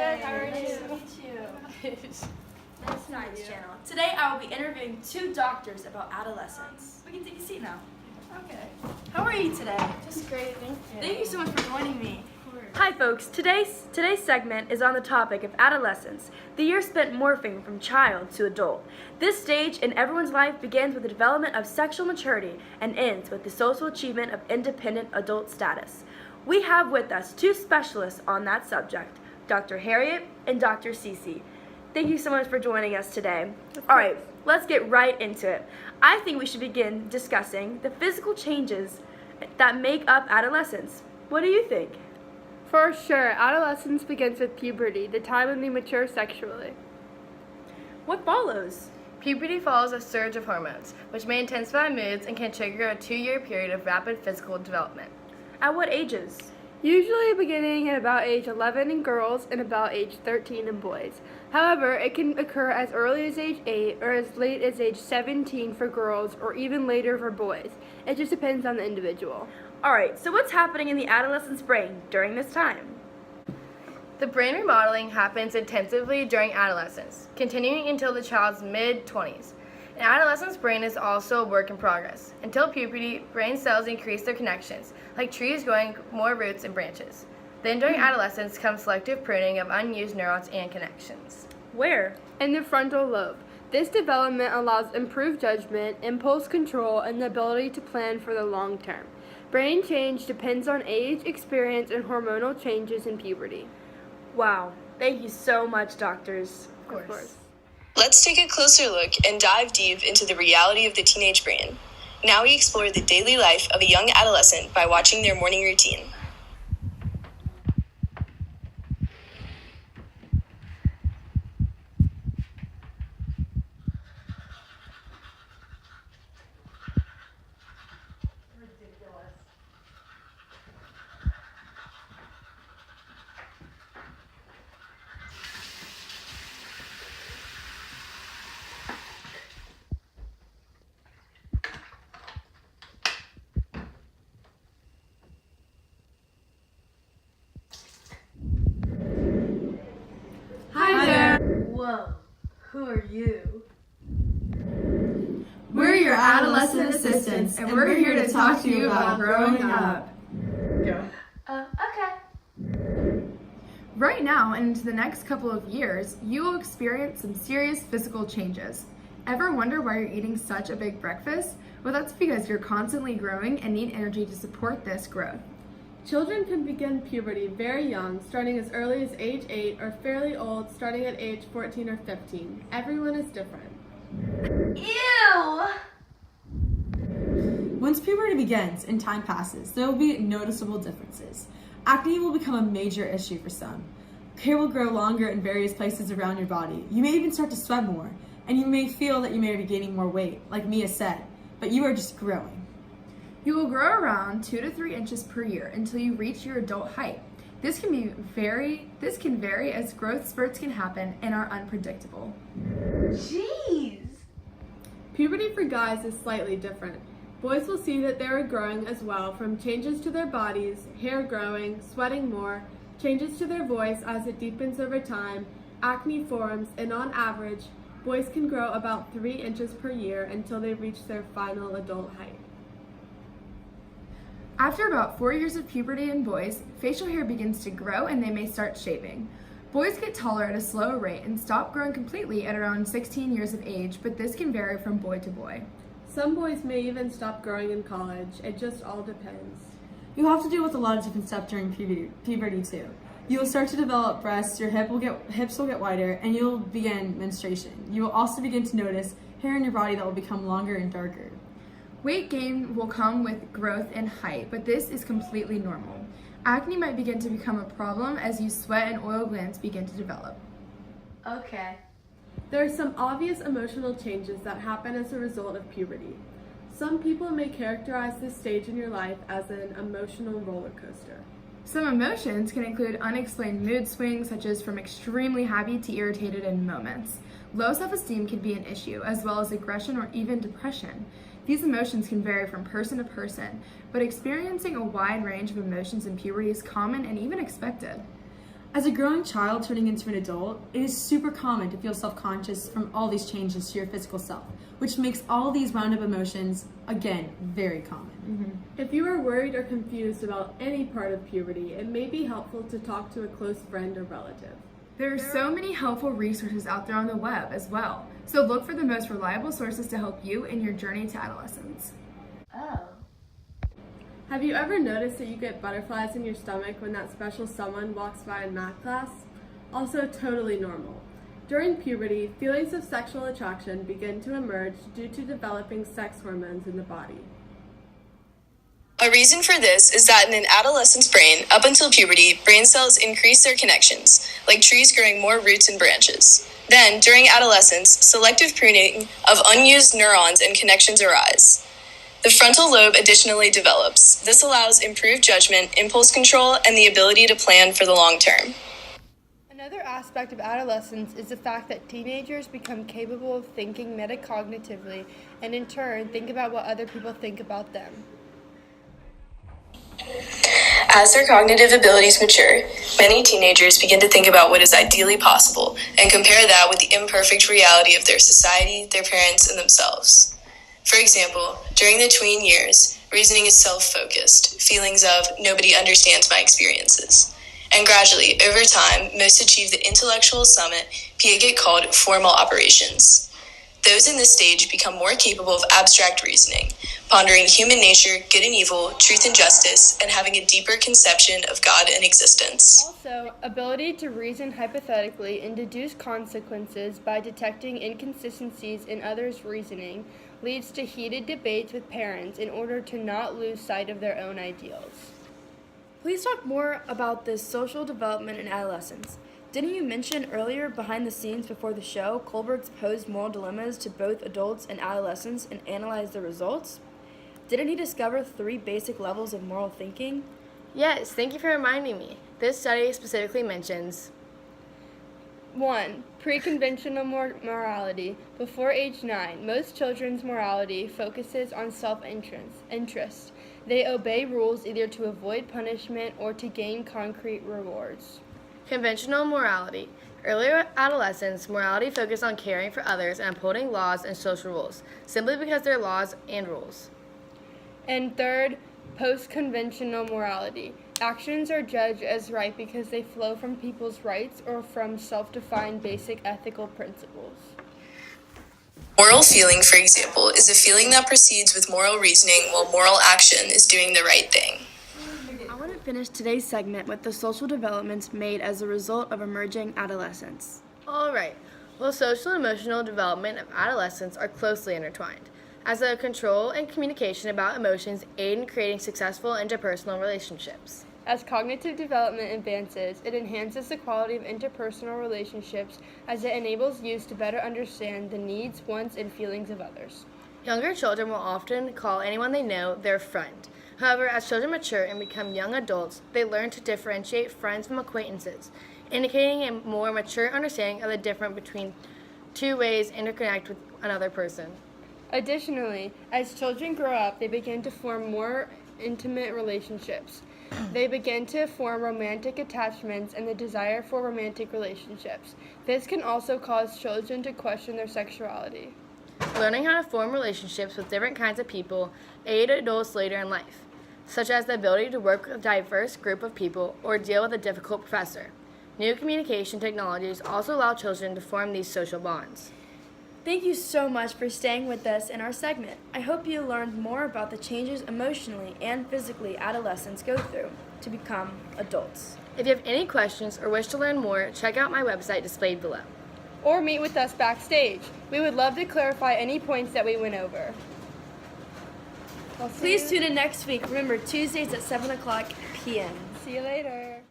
Good, how are you? Nice to meet you. Nice Science Channel. Today I will be interviewing two doctors about adolescence. We can take a seat now. Okay. How are you today? Just great, thank you. Thank you so much for joining me. Of course. Hi folks, today's segment is on the topic of adolescence, the year spent morphing from child to adult. This stage in everyone's life begins with the development of sexual maturity and ends with the social achievement of independent adult status. We have with us two specialists on that subject, Dr. Harriet and Dr. Cece. Thank you so much for joining us today. All right, let's get right into it. I think we should begin discussing the physical changes that make up adolescence. What do you think? For sure, adolescence begins with puberty, the time when we mature sexually. What follows? Puberty follows a surge of hormones, which may intensify moods and can trigger a 2-year period of rapid physical development. At what ages? Usually beginning at about age 11 in girls and about age 13 in boys. However, it can occur as early as age 8 or as late as age 17 for girls or even later for boys. It just depends on the individual. All right, so what's happening in the adolescent's brain during this time? The brain remodeling happens intensively during adolescence, continuing until the child's mid-20s. An adolescent's brain is also a work in progress. Until puberty, brain cells increase their connections, like trees growing more roots and branches. Then during adolescence comes selective pruning of unused neurons and connections. Where? In the frontal lobe. This development allows improved judgment, impulse control, and the ability to plan for the long term. Brain change depends on age, experience, and hormonal changes in puberty. Wow, thank you so much, doctors. Of course. Let's take a closer look and dive deep into the reality of the teenage brain. Now we explore the daily life of a young adolescent by watching their morning routine. Whoa, who are you? We're your adolescent assistants, and we're here to talk to you about growing up. Okay. Right now, and into the next couple of years, you will experience some serious physical changes. Ever wonder why you're eating such a big breakfast? Well, that's because you're constantly growing and need energy to support this growth. Children can begin puberty very young, starting as early as age 8, or fairly old, starting at age 14 or 15. Everyone is different. Ew! Once puberty begins and time passes, there will be noticeable differences. Acne will become a major issue for some. Hair will grow longer in various places around your body. You may even start to sweat more, and you may feel that you may be gaining more weight, like Mia said, but you are just growing. You will grow around 2 to 3 inches per year until you reach your adult height. This can vary as growth spurts can happen and are unpredictable. Jeez! Puberty for guys is slightly different. Boys will see that they are growing as well, from changes to their bodies, hair growing, sweating more, changes to their voice as it deepens over time, acne forms, and on average, boys can grow about 3 inches per year until they reach their final adult height. After about 4 years of puberty in boys, facial hair begins to grow and they may start shaving. Boys get taller at a slower rate and stop growing completely at around 16 years of age, but this can vary from boy to boy. Some boys may even stop growing in college. It just all depends. You have to deal with a lot of different stuff during puberty too. You will start to develop breasts, your hips will get wider, and you'll begin menstruation. You will also begin to notice hair in your body that will become longer and darker. Weight gain will come with growth and height, but this is completely normal. Acne might begin to become a problem as you sweat and oil glands begin to develop. Okay. There are some obvious emotional changes that happen as a result of puberty. Some people may characterize this stage in your life as an emotional roller coaster. Some emotions can include unexplained mood swings, such as from extremely happy to irritated in moments. Low self-esteem can be an issue, as well as aggression or even depression. These emotions can vary from person to person, but experiencing a wide range of emotions in puberty is common and even expected. As a growing child turning into an adult, it is super common to feel self-conscious from all these changes to your physical self, which makes all these wound up emotions, again, very common. If you are worried or confused about any part of puberty, it may be helpful to talk to a close friend or relative. There are so many helpful resources out there on the web as well, so look for the most reliable sources to help you in your journey to adolescence. Oh. Have you ever noticed that you get butterflies in your stomach when that special someone walks by in math class? Also totally normal. During puberty, feelings of sexual attraction begin to emerge due to developing sex hormones in the body. A reason for this is that in an adolescent's brain, up until puberty, brain cells increase their connections, like trees growing more roots and branches. Then, during adolescence, selective pruning of unused neurons and connections arise. The frontal lobe additionally develops. This allows improved judgment, impulse control, and the ability to plan for the long term. Another aspect of adolescence is the fact that teenagers become capable of thinking metacognitively and in turn think about what other people think about them. As their cognitive abilities mature, many teenagers begin to think about what is ideally possible and compare that with the imperfect reality of their society, their parents, and themselves. For example, during the tween years, reasoning is self-focused, feelings of nobody understands my experiences. And gradually, over time, most achieve the intellectual summit Piaget called formal operations. Those in this stage become more capable of abstract reasoning, pondering human nature, good and evil, truth and justice, and having a deeper conception of God and existence. Also, ability to reason hypothetically and deduce consequences by detecting inconsistencies in others' reasoning leads to heated debates with parents in order to not lose sight of their own ideals. Please talk more about this social development in adolescence. Didn't you mention earlier behind the scenes before the show, Kohlberg posed moral dilemmas to both adults and adolescents and analyzed the results? Didn't he discover 3 basic levels of moral thinking? Yes, thank you for reminding me. This study specifically mentions 1. Pre-conventional morality. Before age 9, most children's morality focuses on self-interest. They obey rules either to avoid punishment or to gain concrete rewards. conventional morality. Earlier adolescents, morality focused on caring for others and upholding laws and social rules, simply because they're laws and rules. And 3rd, post-conventional morality. Actions are judged as right because they flow from people's rights or from self-defined basic ethical principles. Moral feeling, for example, is a feeling that proceeds with moral reasoning while moral action is doing the right thing. I want to finish today's segment with the social developments made as a result of emerging adolescence. All right. Well, social and emotional development of adolescents are closely intertwined, as the control and communication about emotions aid in creating successful interpersonal relationships. As cognitive development advances, it enhances the quality of interpersonal relationships as it enables youth to better understand the needs, wants, and feelings of others. Younger children will often call anyone they know their friend. However, as children mature and become young adults, they learn to differentiate friends from acquaintances, indicating a more mature understanding of the difference between two ways to interconnect with another person. Additionally, as children grow up, they begin to form more intimate relationships. They begin to form romantic attachments and the desire for romantic relationships. This can also cause children to question their sexuality. Learning how to form relationships with different kinds of people aid adults later in life, such as the ability to work with a diverse group of people or deal with a difficult professor. New communication technologies also allow children to form these social bonds. Thank you so much for staying with us in our segment. I hope you learned more about the changes emotionally and physically adolescents go through to become adults. If you have any questions or wish to learn more, check out my website displayed below. Or meet with us backstage. We would love to clarify any points that we went over. Please tune in next week. Remember, Tuesdays at 7 o'clock p.m. See you later.